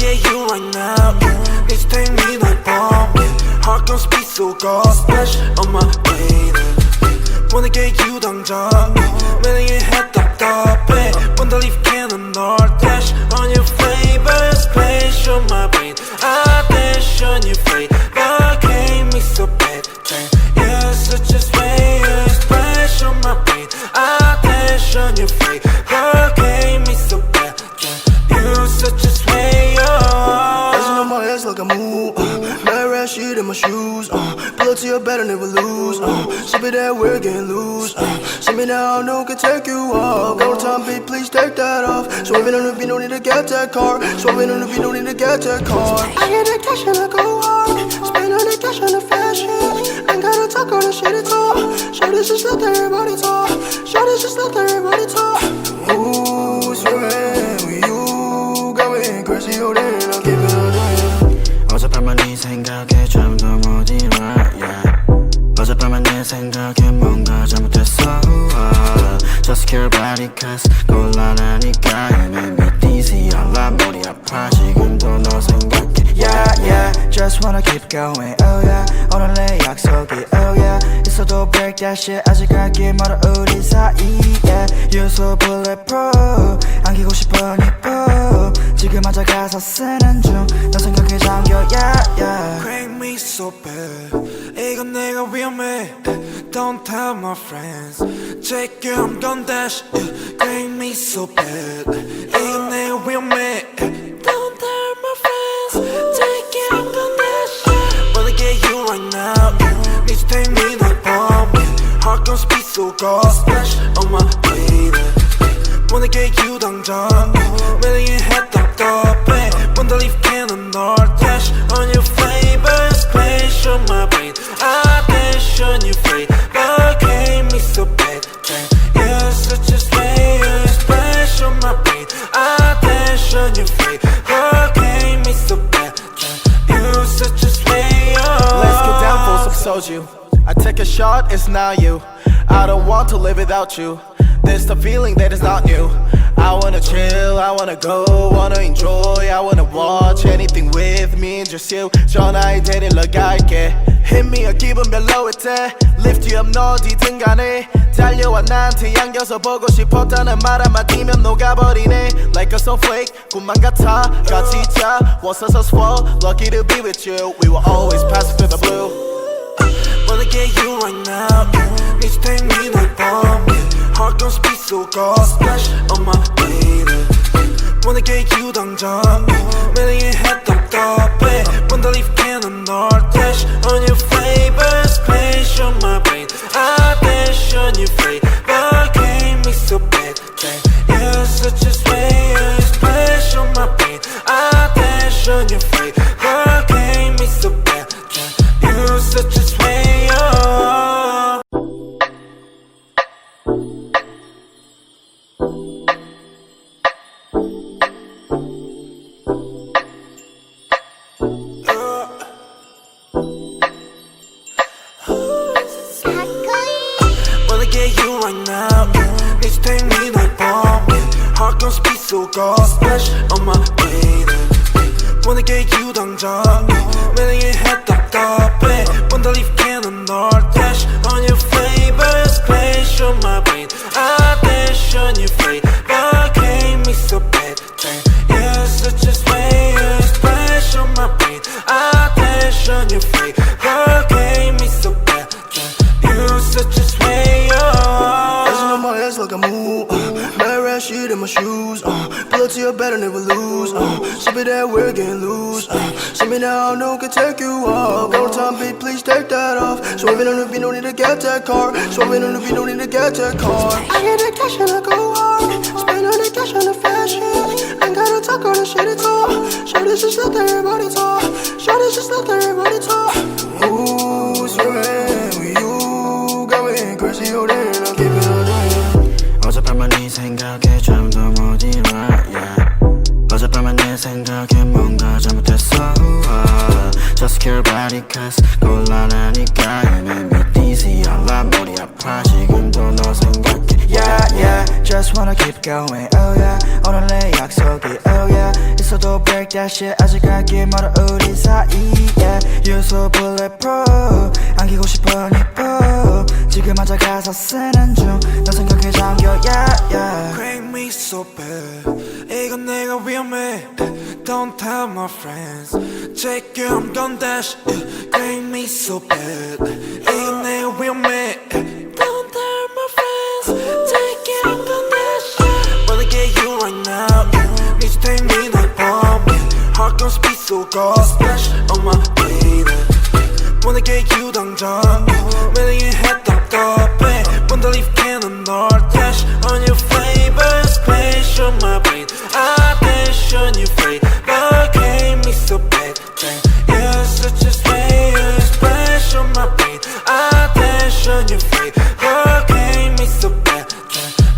get you right now. Need to take me like bomb. Heart gon' speed so go splash on my baby. Wanna get you 당장 매력의 head 답답해 Wanna leave cannon or dash on your flavor splash on my brain I dash on your flavor Gave me so bad You're such a slayer splash on my brain I dash on your flavor Gave me so bad You're such a slayer Dancing on my ass like a move Mad rat shit in my shoes Pull up to your bed and never lose Sip it that we're getting loose See me now, no can take you off Go time, beat, please take that off Swerving on the beat, no need to get that car Swerving on the beat, no need to get that car I get the cash and I go hard Spend all the cash on the fashion Ain't gotta talk all the shit at all Shorty's just let everybody talk Shorty's just let everybody talk Ooh, swerving with you Got me crazy, oh then I'll keep it on 어젯밤만 네 생각에 잠도 못 일어 yeah. 어젯밤만 내 생각에 뭔가 잘못했어 Just care about it cause 곤란하니까 You make me dizzy 알라 머리 아파 지금도 너 생각해 Yeah yeah Just wanna keep going oh yeah 오늘 내 약속이 oh yeah 있어도 break that shit 아직 갈길 멀어 우리 사이 yeah You're so bulletproof 안기고 싶어 니뽀 지금 앉아 가사 쓰는 중 너 생각에 잠겨 yeah yeah Crank me so bad 이건 내가 위험해 Don't tell my friends Check it I'm gon' dash Crank me so bad 이건 내가 위험해 Don't tell my friends Check it I'm gon' dash Wanna get you right now Need to take me like bomb Heart gon' speed so go splash on my baby Wanna get you 당장 매력의 head 답답해 Wanna leave cannon or dash on your flavor splash on my brain I dash on your flavor Gave me so bad You're such a slayer splash on my brain I dash on your flavor Gave me so bad You're such a slayer Let's get down for some soju I take a shot, it's not you I don't want to live without you There's the feeling that is not new I wanna chill, I wanna go, wanna enjoy I wanna watch anything with me and just you 전화에 데리러 갈게 Hit me a 기분 별로일 때 Lift you up 너 어디든 간에 달려와 나한테 안겨서 보고 싶었다는 말 한마디면 녹아버리네 Like a snowflake 꿈만 같아 같이 자 Was us swell Lucky to be with you We will always pass through the blue Wanna get you right now Need to take me like bomb Heart gon' speed so go splash on my baby Wanna get you 당장 매력의 head 답답해 Wanna leave cannon or dash on your flavor splash on my brain I dash on your flavor Gave me so bad You're such a slayer splash on my brain I dash on your flavor Gave me so bad You're such a slayer Wanna get you right now Need to take me like bomb Heart gon' speed so go splash on my baby Wanna get you 당장 매력의 head 답답해 Wanna leave cannon or dash on your flavor splash on my brain I dash on your flavor Gave me so bad You're such a slayer splash on my brain I dash on your flavor Gave me so bad You're such a slayer Dancing on my ass like a move Mad rat shit in my shoes Pull up to your bed and never lose Sip it that we're getting loose See me now, no can take you off Go time, beat, please take that off Swerving on the beat, no need to get that car Swerving on the beat, no need to get that car I get the cash and I go hard Spend all the cash on the fashion Ain't gotta talk all the shit at all Shorty's just let everybody talk Shorty's just let everybody talk Ooh, swerving with you Got me crazy, oh then I'll keep it on 어젯밤만 네 생각에 잠도 못 일어 yeah. 어젯밤만 내 생각에 뭔가 잘못했어 Just care about it cause 곤란하니까 You make me dizzy 알라 머리 아파 지금도 너 생각해 Yeah yeah Just wanna keep going oh yeah 오늘 내 약속이 oh yeah 있어도 break that shit 아직 갈길 멀어 우리 사이에 You're so bulletproof 안기고 싶어 니뽀 지금 앉아 가사 쓰는 중 너 생각에 잠겨 yeah yeah Crank me so bad 이건 내가 위험해 Don't tell my friends Check you I'm gon' dash Crank me so bad 이건 내가 위험해 Don't tell my friends Check you I'm gon' dash Wanna get you right now Need to take me like bomb Heart gon' speed so cold Splash on my baby Wanna get you 당장 매일 했던 떡배 Wanna leave cannon or dash On your flavor Splash on my brain I dash on your flavor Came me so bad You're such a slayer Splash on my brain I dash on your flavor Came me so bad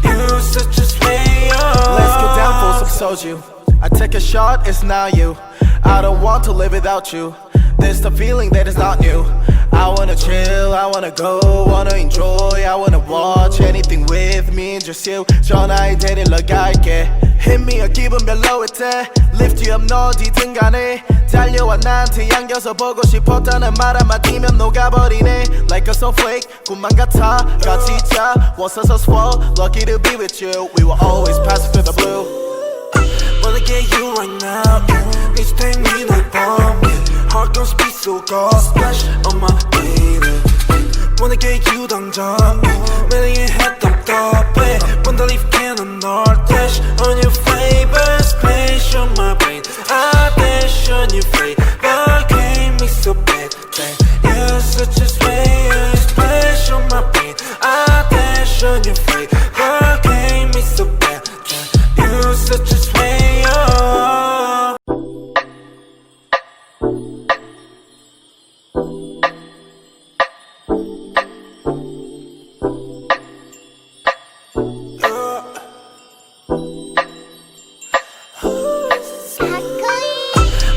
You're such a slayer Let's get down for some soju I take a shot, it's now you I don't want to live without you There's the feeling that is not new I wanna chill, I wanna go, wanna enjoy I wanna watch anything with me, just you 전화에 데리러 갈게 Hit me a 기분 별로일 때 Lift you up 너 어디든 간에 달려와 나한테 안겨서 보고 싶었다는 말 한마디면 녹아버리네 Like a snowflake, 꿈만 같아 같이 자 Was so swell, lucky to be with you We will always pass through the blue Wanna get you right now Need to take me like bomb Heart gon' speed so cold Splash on my baby Wanna get you 당장 매일 했던 떡배 Wanna leave cannon or dash On your flavor Splash on my brain I dash on your flavor Came me so bad You're such a slayer Splash on my brain I dash on your flavor Came me so bad You're such a slayer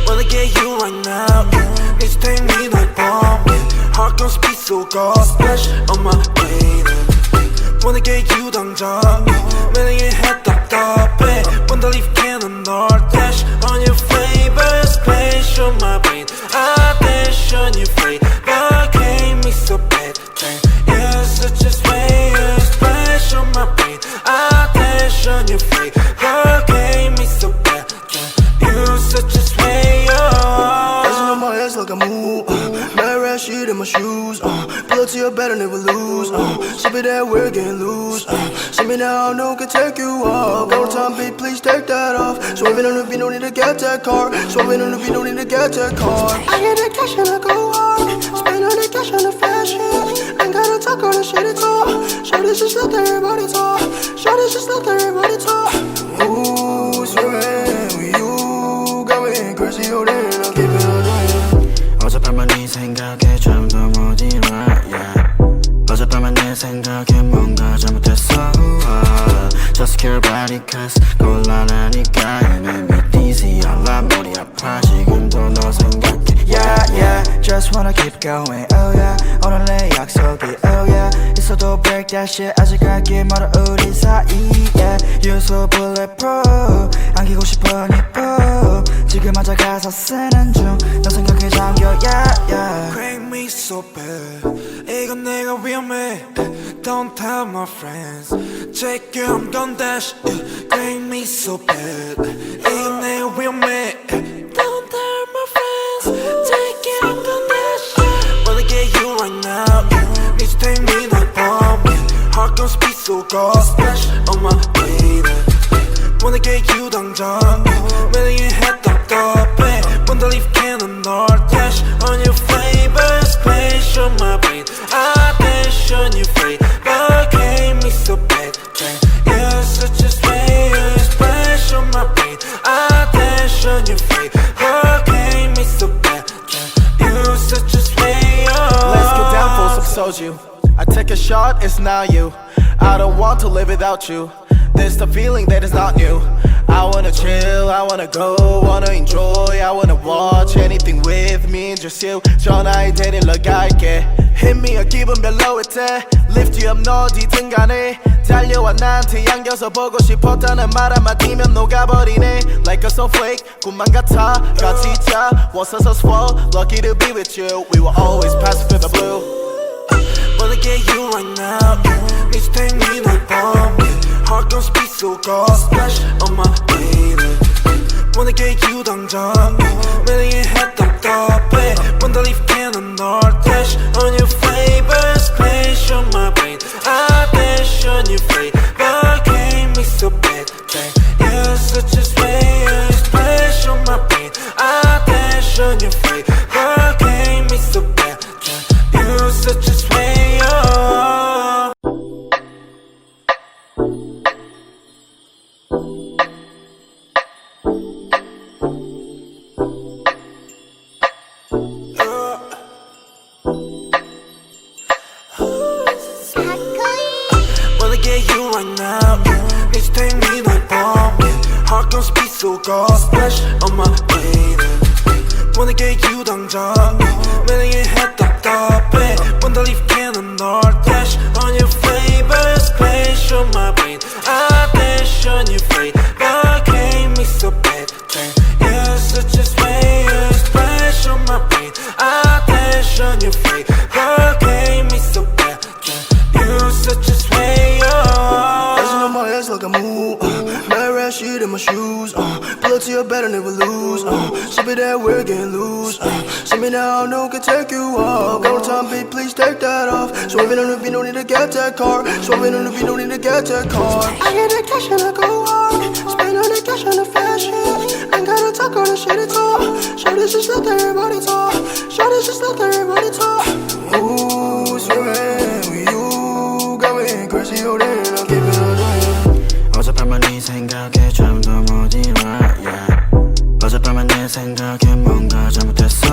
Wanna get you right now Need to take me like bomb Heart gon' speed so cold Splash on my baby Wanna get you 당장 매일 했던 떡배 Wanna leave cannon or dash On your flavor Splash on my brain I dash on your flavor Came me so bad You're such a slayer Splash on my brain I dash on your flavor Came me so bad You're such a slayer Dancing on my ass like a move Mad rat shit in my shoes Pull up to your bed and never lose Sip it that we're getting loose See me now, no one can take you off Go time, beat, please take that off Swerving on the beat, no need to get that car Swerving on the beat, no need to get that car I get that cash and I go hard Spend all the cash on the fashion Ain't gotta talk on the shit at all Shorty just let everybody talk Shorty just let everybody talk Ooh, swearing with you Got me crazy, oh damn, I'll keep it on 어젯밤은 네 생각에 잠도 못 일어 yeah. 어젯밤은 내 생각에 뭔가 잘못했어 Just care about it cause 곤란하니까 You make me dizzy 알라 머리 아파 지금도 너 생각해 Yeah yeah Just wanna keep going oh yeah 오늘 내 약속이 oh yeah 있어도 break that shit 아직 갈길 멀어 우리 사이에 You're so bulletproof 안기고 싶어 니뽀 지금 앉아 가사 쓰는 중 너 생각에 잠겨 yeah yeah Crank me so bad 이건 내가 위험해 Don't tell my friends Check you I'm gon' dash Crank me so bad 이건 내가 위험해 Don't tell my friends Check you I'm gon' dash Wanna get you right now Need to take me like bomb Heart gon' speed so cold Splash on my baby Wanna get you 당장 매일 했던 떡배 Wanna leave cannon or dash On your flavor Splash on my brain I dash on your flavor Came me so bad You're such a slayer Splash on my brain I dash on your flavor Came me so bad You're such a slayer Let's get down for some soju I take a shot, it's now you I don't want to live without you There's the feeling that is not new I wanna chill, I wanna go, wanna enjoy I wanna watch anything with me, just you 전화에 데리러 갈게 Hit me a 기분 별로일 때 Lift you up 너 어디든 간에 달려와 나한테 안겨서 보고 싶었다는 말 한마디면 녹아버리네 Like a snowflake 꿈만 같아 같이 있자 Was so swell Lucky to be with you We will always pass through the blue Wanna get you right now Need to take me 널 bomb Heart gon' speed so cold Splash on my baby Wanna get you 당장 매일 했던 답에 Wanna leave cannon 널 dash on your favorite Splash on my brain I dash on your face But gave me so bad You're such a slayer Splash on my brain I dash on your face But gave me so bad You're such a slayer Wanna get you right now Need to take me 널 bomb Heart gon' speed so cold Splash on my baby Wanna get you 당장 매일 했던 답에 Wanna leave cannon 널 dash on your favorite Splash on my brain I dash on your face But gave me so bad You're such a slayer Splash on my brain I dash on your face But gave me so bad You're such a slayer Dancing on my ass like a move Mad rat shit in my shoes Pull up to your bed and never lose Sip it that we're getting loose See me now, I know can take you off Got no time, babe, please take that off Swerving on the beat, no need to get that car Swerving on the beat, no need to get that car I get the cash and I go hard Spend all the cash on the fashion Ain't gotta talk all the shit at all Show this just let everybody talk Show this just let everybody talk Ooh, swimming with you Got me crazy, oh damn, I'll keep it on 어젯밤만 네 생각에 잠도 못 일어 yeah. 어젯밤만 내 생각에 뭔가 잘못했어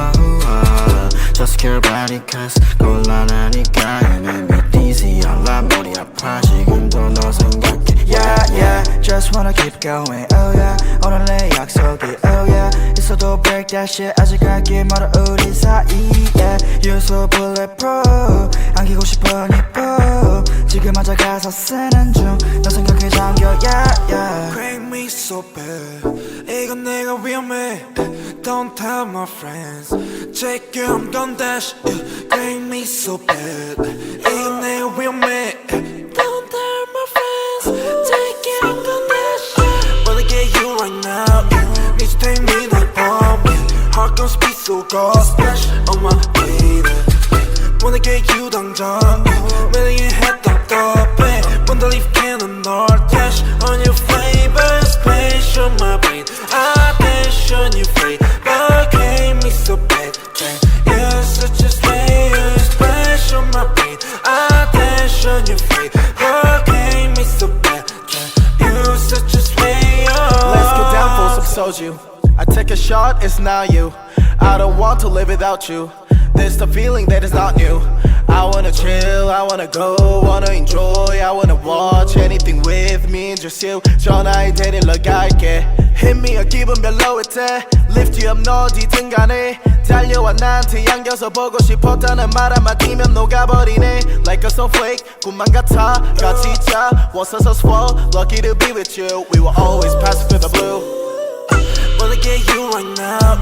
Just care about it cause 곤란하니까 You make me dizzy 알라 머리 아파 지금도 너 생각해 Yeah yeah Just wanna keep going oh yeah 오늘 내 약속이 oh yeah 있어도 break that shit 아직 갈 길 멀어 우리 사이에 You're so bulletproof 안기고 싶어 니뽀 지금 앉아 가서 쓰는 중 너 생각에 잠겨 yeah yeah Crank me so bad 이건 내가 위험해 Don't tell my friends Check you I'm gon' dash Crank me so bad 이건 내가 위험해 Don't tell my friends Check you I'm gon' dash Wanna get you right now Need to take me 널 bomb Heart gon' speed so cold Splash on my baby Wanna get you 당장 매일 했던 답에 Wanna leave cannon 널 dash on your favorite Splash on my brain I dash on your face But gave me so bad You're such a slayer Splash on my brain I dash on your face But gave me so bad You're such a slayer Let's get down for some soju I take a shot, it's not you I don't want to live without you There's the feeling that is not new I wanna chill, I wanna go, wanna enjoy I wanna watch anything with me and just you 전화에 데리러 갈게 Hit me a 기분 별로일 때 Lift you up 너 어디든 간에 달려와 나한테 안겨서 보고 싶었다는 말 한마디면 녹아버리네 Like a snowflake 꿈만 같아 같이 있자 Was so swell Lucky to be with you We will always pass through the blue Wanna get you right now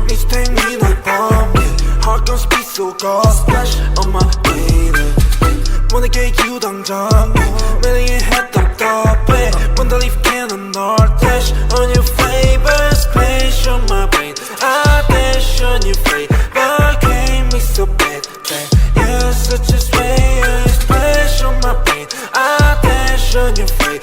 Need to take me 널 bomb Heart gon' speed so cold Splash on my baby Wanna get you 당장 매일 했던 답에 Wanna leave cannon 널 dash on your favorite Splash on my brain I dash on your face But gave me so bad You're such a slayer Splash on my brain I dash on your face